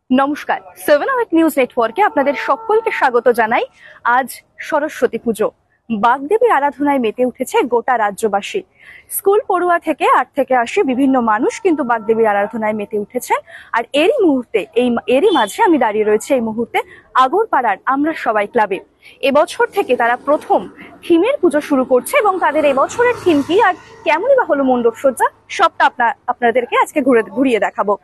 নমস্কার, 7 নিউজ নেটওয়ার্কে আপনাদের সকলকে স্বাগত জানাই। আজ সরস্বতী পুজো, বাগদেবীর আরাধনায় মেতে উঠেছে গোটা রাজ্যবাসী। স্কুল পড়ুয়া থেকে আট থেকে আসে বিভিন্ন মানুষ কিন্তু বাগদেবীর আরাধনায় মেতে উঠেছেন। আর এরই মাঝে আমি দাঁড়িয়ে রয়েছে এই মুহূর্তে আগরপাড়ার আমরা সবাই ক্লাবে। এবছর থেকে তারা প্রথম থিমের পুজো শুরু করছে এবং তাদের এবছরের থিম কি আর কেমনই বা হলো মণ্ডপ সজ্জা, সবটা আপনাদেরকে আজকে ঘুরিয়ে দেখাবো।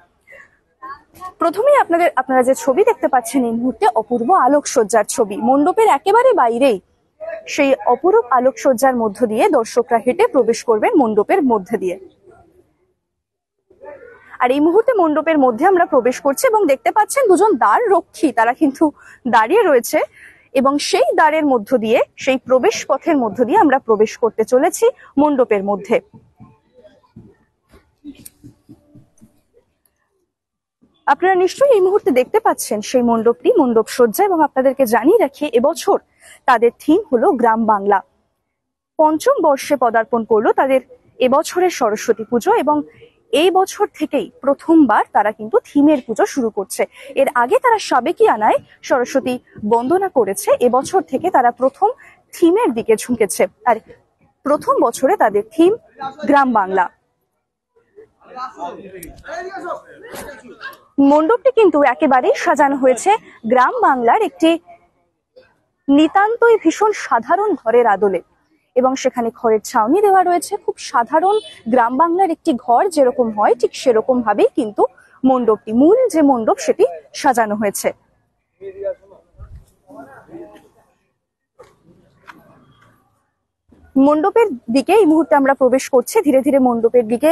প্রথমেই আপনারা যে ছবি দেখতে পাচ্ছেন এই মুহূর্তে অপূর্ব আলোকসজ্জার ছবি। মণ্ডপের একেবারে বাইরেই সেই অপরূপ আলোকসজ্জার মধ্য দিয়ে দর্শকরা হেঁটে প্রবেশ করবেন মণ্ডপের মধ্যে দিয়ে। আর এই মুহূর্তে মণ্ডপের মধ্যে আমরা প্রবেশ করছি এবং দেখতে পাচ্ছেন দুজন দ্বার রক্ষী, তারা কিন্তু দাঁড়িয়ে রয়েছে এবং সেই দ্বারের মধ্য দিয়ে, সেই প্রবেশ পথের মধ্য দিয়ে আমরা প্রবেশ করতে চলেছি মণ্ডপের মধ্যে। আপনারা নিশ্চয়ই এই মুহূর্তে দেখতে পাচ্ছেন সেই মণ্ডপটি, মণ্ডপ সজ্জা। এবং আপনাদেরকে জানিয়ে রাখি, এবছর তাদের থিম হলো গ্রাম বাংলা। পঞ্চম বর্ষে পদার্পণ করলো তাদের এবছরের সরস্বতী পুজো এবং এই বছর থেকেই প্রথমবার তারা কিন্তু থিমের পুজো শুরু করছে। এর আগে তারা সাবেকিয়ানায় সরস্বতী বন্দনা করেছে, এবছর থেকে তারা প্রথম থিমের দিকে ঝুঁকেছে। আর প্রথম বছরে তাদের থিম গ্রাম বাংলা। মণ্ডপটি কিন্তু একেবারেই সাজানো হয়েছে গ্রাম বাংলার একটি নিতান্তই ভীষণ সাধারণ ঘরের আদলে, এবং সেখানে খড়ের ছাউনি দেওয়া রয়েছে। খুব সাধারণ গ্রাম বাংলার একটি ঘর যেরকম হয় ঠিক সেরকম ভাবেই কিন্তু মণ্ডপটি, মূল যে মণ্ডপ সেটি সাজানো হয়েছে। মণ্ডপের দিকে এই মুহূর্তে আমরা প্রবেশ করছি, ধীরে ধীরে মণ্ডপের দিকে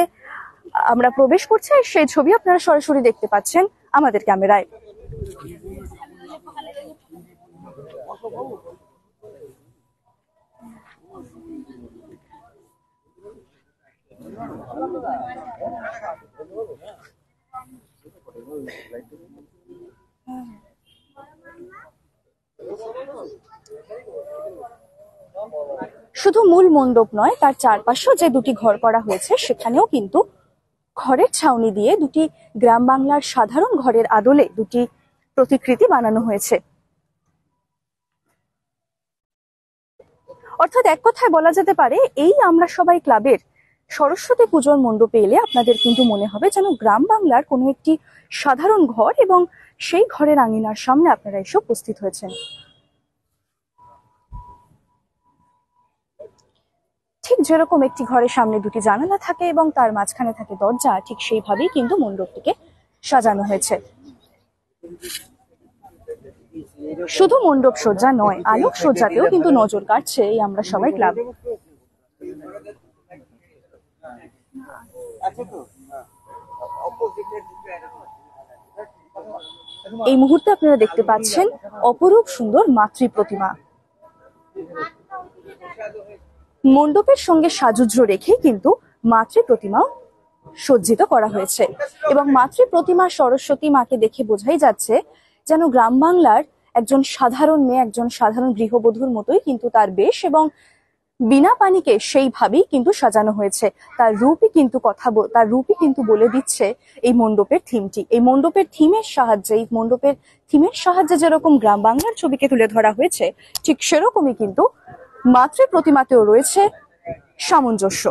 আমরা প্রবেশ করছি। সেই ছবি আপনারা সরাসরি দেখতে পাচ্ছেন আমাদের ক্যামেরায়। শুধু মূল মণ্ডপ নয়, তার চারপাশেও যে দুটি ঘর করা হয়েছে সেখানেও কিন্তু খড়ের ছাউনি দিয়ে দুটি গ্রাম বাংলার সাধারণ ঘরের আদলে দুটি প্রতিকৃতি বানানো হয়েছে। অর্থাৎ এক কথায় বলা যেতে পারে, এই আমরা সবাই ক্লাবের সরস্বতী পুজোর মণ্ডপে এলে আপনাদের কিন্তু মনে হবে যেন গ্রাম বাংলার কোনো একটি সাধারণ ঘর, এবং সেই ঘরের আঙিনার সামনে আপনারা এসে উপস্থিত হয়েছেন। ঠিক যেরকম একটি ঘরের সামনে দুটি জানালা থাকে এবং তার মাঝখানে থাকে দরজা, ঠিক সেইভাবেই কিন্তু মণ্ডপটিকে সাজানো হয়েছে। শুধু মণ্ডপ সজ্জা নয়, আলোক সজ্জাতেও কিন্তু নজর কাটছে এই আমরা সবাই ক্লাব। এই মুহূর্তে আপনারা দেখতে পাচ্ছেন অপরূপ সুন্দর মাতৃ প্রতিমা। মণ্ডপের সঙ্গে সাজুজ্য রেখে কিন্তু মাতৃ প্রতিমাও সজ্জিত করা হয়েছে, এবং মাতৃ প্রতিমা সরস্বতী মাকে দেখে বোঝাই যাচ্ছে যেন গ্রাম বাংলার একজন সাধারণ মেয়ে, একজন সাধারণ গৃহবধূর মতোই কিন্তু তার বেশ, এবং বিনা পানিকে সেইভাবেই কিন্তু সাজানো হয়েছে। তার রূপই কিন্তু বলে দিচ্ছে এই মণ্ডপের থিমটি। এই মণ্ডপের থিমের সাহায্যে যেরকম গ্রাম বাংলার ছবিকে তুলে ধরা হয়েছে, ঠিক সেরকমই কিন্তু মাতৃ প্রতিমাতেও রয়েছে সামঞ্জস্য।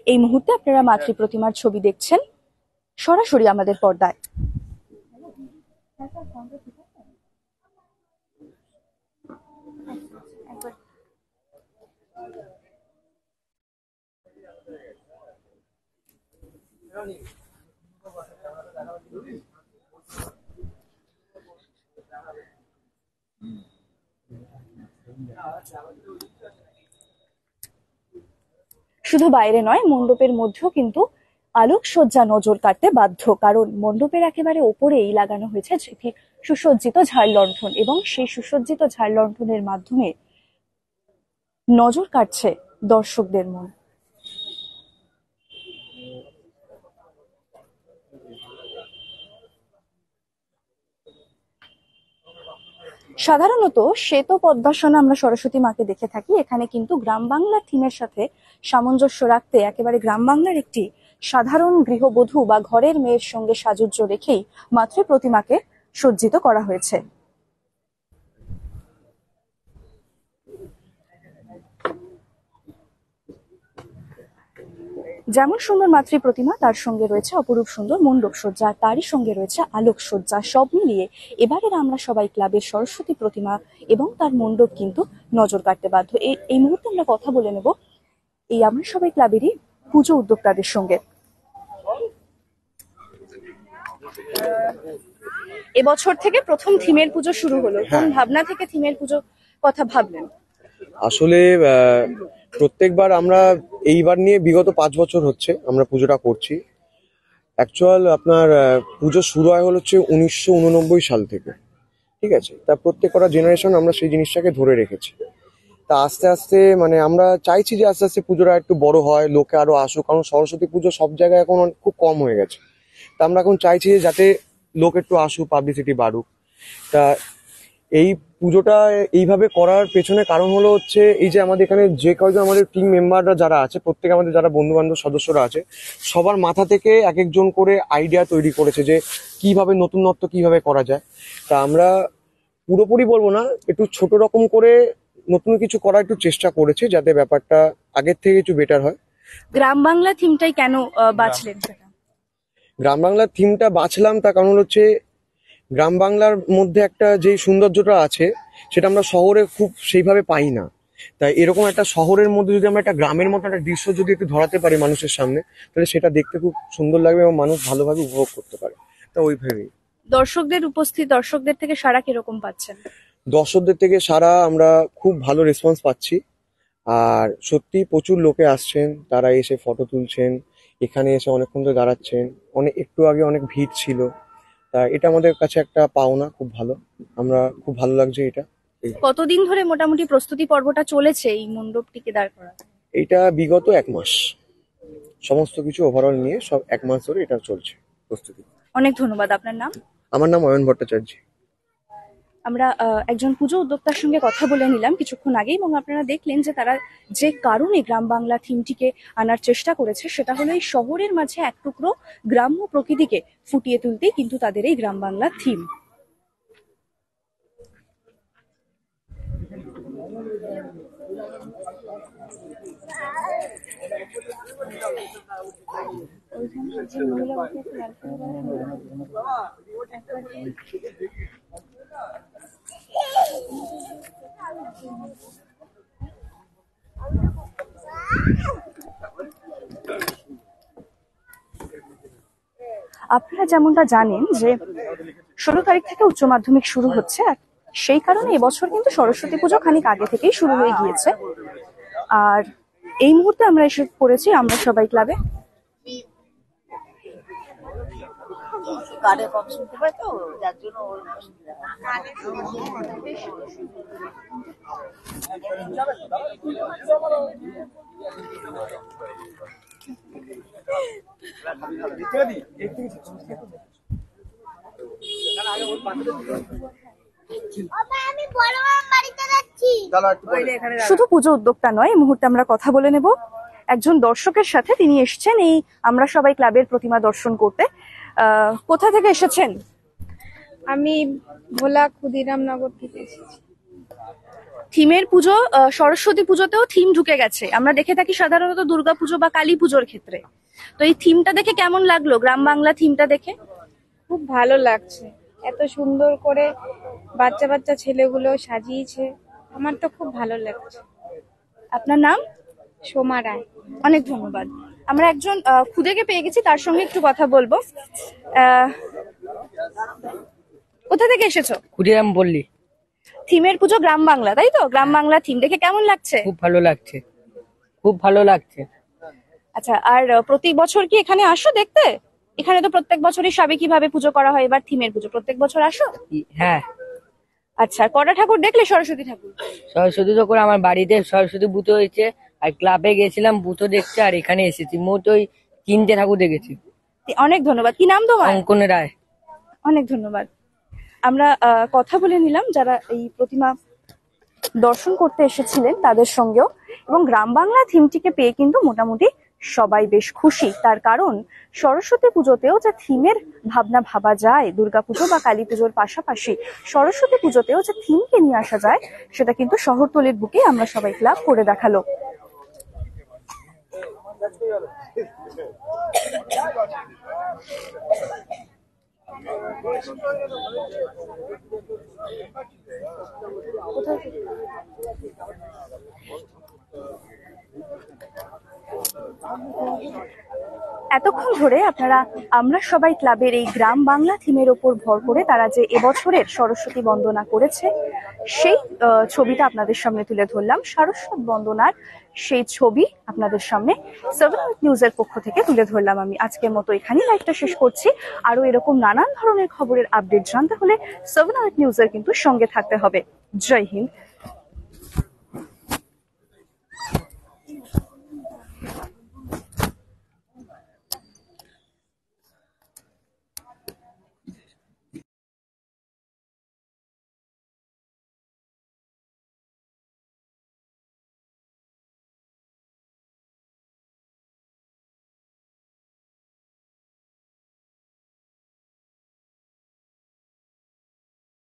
এই মুহূর্তে আপনারা মাতৃ প্রতিমার ছবি দেখছেন সরাসরি আমাদের পর্দায়। শুধু বাইরে নয়, মণ্ডপের মধ্যেও কিন্তু আলোকসজ্জা নজর কাটতে বাধ্য, কারণ মণ্ডপের একেবারে ওপরেই লাগানো হয়েছে সুসজ্জিত ঝাড় লণ্ঠন, এবং সেই সুসজ্জিত ঝাড় লণ্ঠনের মাধ্যমে নজর কাটছে দর্শকদের মন। সাধারণত শ্বেত পদ্মাসনে আমরা সরস্বতী মাকে দেখে থাকি, এখানে কিন্তু গ্রাম বাংলার থিমের সাথে সামঞ্জস্য রাখতে একেবারে গ্রাম বাংলার একটি সাধারণ গৃহবধূ বা ঘরের মেয়ের সঙ্গে সাজুজ্য রেখেই মাতৃ প্রতিমাকে সজ্জিত করা হয়েছে। যেমন সুন্দর মাতৃ প্রতিমা, তার সঙ্গে রয়েছে অপরূপ সুন্দর মণ্ডপ সজ্জা, তারই সঙ্গে রয়েছে আলোক সজ্জা। সব মিলিয়ে এবারের আমরা সবাই ক্লাবের সরস্বতী প্রতিমা এবং তার মণ্ডপ কিন্তু নজর কাটতে বাধ্য। এই মুহূর্তে আমরা কথা বলে নেব এই আমরা সবাই ক্লাবেরই পুজো উদ্যোক্তাদের সঙ্গে। এবছর থেকে প্রথম থিমের পুজো শুরু হলো, কোন ভাবনা থেকে থিমের পুজো কথা ভাবলেন? আসলে প্রত্যেকবার আমরা এইবার নিয়ে বিগত 5 বছর হচ্ছে আমরা পুজোটা করছি। অ্যাকচুয়াল আপনার পুজো শুরু হয় হচ্ছে 1989 সাল থেকে, ঠিক আছে। তা প্রত্যেকটা জেনারেশন আমরা সেই জিনিসটাকে ধরে রেখেছি। তা আস্তে আস্তে মানে আমরা চাইছি যে আস্তে আস্তে পুজোটা একটু বড় হয়, লোকে আরো আসুক, কারণ সরস্বতী পুজো সব জায়গায় এখন খুব কম হয়ে গেছে। তা আমরা এখন চাইছি যে যাতে লোক একটু আসুক, পাবলিসিটি বাড়ুক। তা এই পুজোটা এইভাবে করার পেছনে কারণ হলো হচ্ছে এই যে আমাদের এখানে যে কয়েকজন আমাদের টিম মেম্বাররা যারা আছে, প্রত্যেকে আমাদের যারা বন্ধু বান্ধব সদস্যরা আছে, সবার মাথা থেকে এক একজন করে আইডিয়া তৈরি করেছে যে কিভাবে নতুনত্ব কিভাবে করা যায়। তা আমরা পুরোপুরি বলবো না, একটু ছোট রকম করে নতুন কিছু করার একটু চেষ্টা করেছি যাতে ব্যাপারটা আগের থেকে একটু বেটার হয়। গ্রাম বাংলা থিমটাই কেন বাছলেন সেটা? গ্রাম বাংলার থিমটা বাছলাম তার কারণ হচ্ছে গ্রাম বাংলার মধ্যে একটা যে সৌন্দর্যটা আছে সেটা আমরা শহরে খুব সেইভাবে পাই না। তাই এরকম একটা শহরের মধ্যে যদি আমরা একটা গ্রামের মতো একটা দৃশ্য যদি একটু ধরাতে পারি মানুষের সামনে, তাহলে সেটা দেখতে খুব সুন্দর লাগবে এবং মানুষ ভালোভাবে উপভোগ করতে পারে। তা ওইভাবেই। দর্শকদের থেকে সাড়া কিরকম পাচ্ছেন? দর্শকদের থেকে সাড়া আমরা খুব ভালো রেসপন্স পাচ্ছি। আর সত্যি প্রচুর লোকে আসছেন, তারা এসে ফটো তুলছেন, এখানে এসে অনেকক্ষণ ধরে দাঁড়াচ্ছেন। একটু আগে অনেক ভিড় ছিল। তা এটা আমাদের কাছে একটা পাওনা, খুব ভালো, আমরা খুব ভালো লাগছে এটা। কতদিন ধরে মোটামুটি প্রস্তুতি পর্বটা চলেছে এই মণ্ডপটিকে দাঁড় করা? এটা বিগত 1 মাস, সমস্ত কিছু ওভারঅল নিয়ে সব 1 মাস ধরে এটা চলছে প্রস্তুতি। অনেক ধন্যবাদ। আপনার নাম? আমার নাম অয়ন ভট্টাচার্য। আমরা একজন পুজো উদ্যোক্তার সঙ্গে কথা বলে নিলাম কিছুক্ষণ আগে, এবং আপনারা দেখলেন যে তারা যে কারণে গ্রাম বাংলা থিমটিকে আনার চেষ্টা করেছে সেটা হলো এই শহরের মাঝে এক টুকরো গ্রাম্য প্রকৃতিকে ফুটিয়ে তুলতেই কিন্তু তাদের এই গ্রাম বাংলা থিম। আপনারা যেমনটা জানেন যে 16 তারিখ থেকে উচ্চ মাধ্যমিক শুরু হচ্ছে, আর সেই কারণে এবছর কিন্তু সরস্বতী পুজো খানিক আগে থেকেই শুরু হয়ে গিয়েছে। আর এই মুহূর্তে আমরা এসে পড়েছি আমরা সবাই ক্লাবে। শুধু পুজো উদ্যোক্তা নয়, এই মুহূর্তে আমরা কথা বলে নেব একজন দর্শকের সাথে। তিনি এসেছেন এই আমরা সবাই ক্লাবের প্রতিমা দর্শন করতে। কোথা থেকে এসেছেন? আমি ভোলা ক্ষুদিরাম নগর থেকে এসেছি। থিমের পুজো, সরস্বতী পুজোতেও থিম ঢুকে গেছে, আমরা দেখে থাকি সাধারণত দুর্গা পুজো বা কালী পুজোর ক্ষেত্রে। তো এই থিমটা দেখে কেমন লাগলো? গ্রাম বাংলা থিমটা দেখে খুব ভালো লাগছে, এত সুন্দর করে বাচ্চা বাচ্চা ছেলেগুলো সাজিয়েছে, আমার তো খুব ভালো লাগছে। আপনার নাম? সোমা রায়। অনেক ধন্যবাদ। আমরা একজন খুদেকে পেয়ে গেছি, তার সঙ্গে একটু কথা বলবো। কোথা থেকে এসেছো? ক্ষুদিরাম বললি। থিমের পুজো গ্রাম বাংলা, তাই তো? গ্রাম বাংলা থিম দেখে কেমন লাগছে? খুব ভালো লাগছে, খুব ভালো লাগছে। আচ্ছা, আর প্রতি বছর কি এখানে আসো দেখতে? এখানে তো প্রত্যেক বছরই সাবেকি ভাবে পুজো করা হয়, এবার থিমের পুজো প্রত্যেক বছর আসো? হ্যাঁ। আচ্ছা, কটা ঠাকুর দেখলে? সরস্বতী ঠাকুর? সরস্বতী ঠাকুর আমার বাড়িতে সরস্বতী পুজো হয়েছে, আর ক্লাবে গেছিলাম পুজো দেখতে, আর এখানে এসেছি। মোট ওই 3টে ঠাকুর দেখেছি। অনেক ধন্যবাদ। কি নাম তোমার? অঙ্কন রায়। অনেক ধন্যবাদ। আমরা কথা বলে নিলাম যারা এই প্রতিমা দর্শন করতে এসেছিলেন তাদের সঙ্গেও, এবং গ্রাম বাংলা থিমটিকে পেয়ে কিন্তু মোটামুটি সবাই বেশ খুশি। তার কারণ সরস্বতী পুজোতেও যে থিমের ভাবনা ভাবা যায়, দুর্গাপুজো বা কালী পুজোর পাশাপাশি সরস্বতী পুজোতেও যে থিমকে নিয়ে আসা যায়, সেটা কিন্তু শহরতলির বুকে আমরা সবাই ক্লাব করে দেখালো। এতক্ষণ ধরে আপনারা আমরা সবাই ক্লাবের এই গ্রাম বাংলা থিমের ওপর ভর করে তারা যে এবছরের সরস্বতী বন্দনা করেছে সেই ছবিটা আপনাদের সামনে তুলে ধরলাম। সারস্বত বন্দনার সেই ছবি আপনাদের সামনে 7 আউট নিউজের পক্ষ থেকে তুলে ধরলাম আমি। আজকের মতো এখানেই লাইভটা শেষ করছি। আরো এরকম নানান ধরনের খবরের আপডেট জানতে হলে 7 আউট নিউজের কিন্তু সঙ্গে থাকতে হবে। জয় হিন্দ।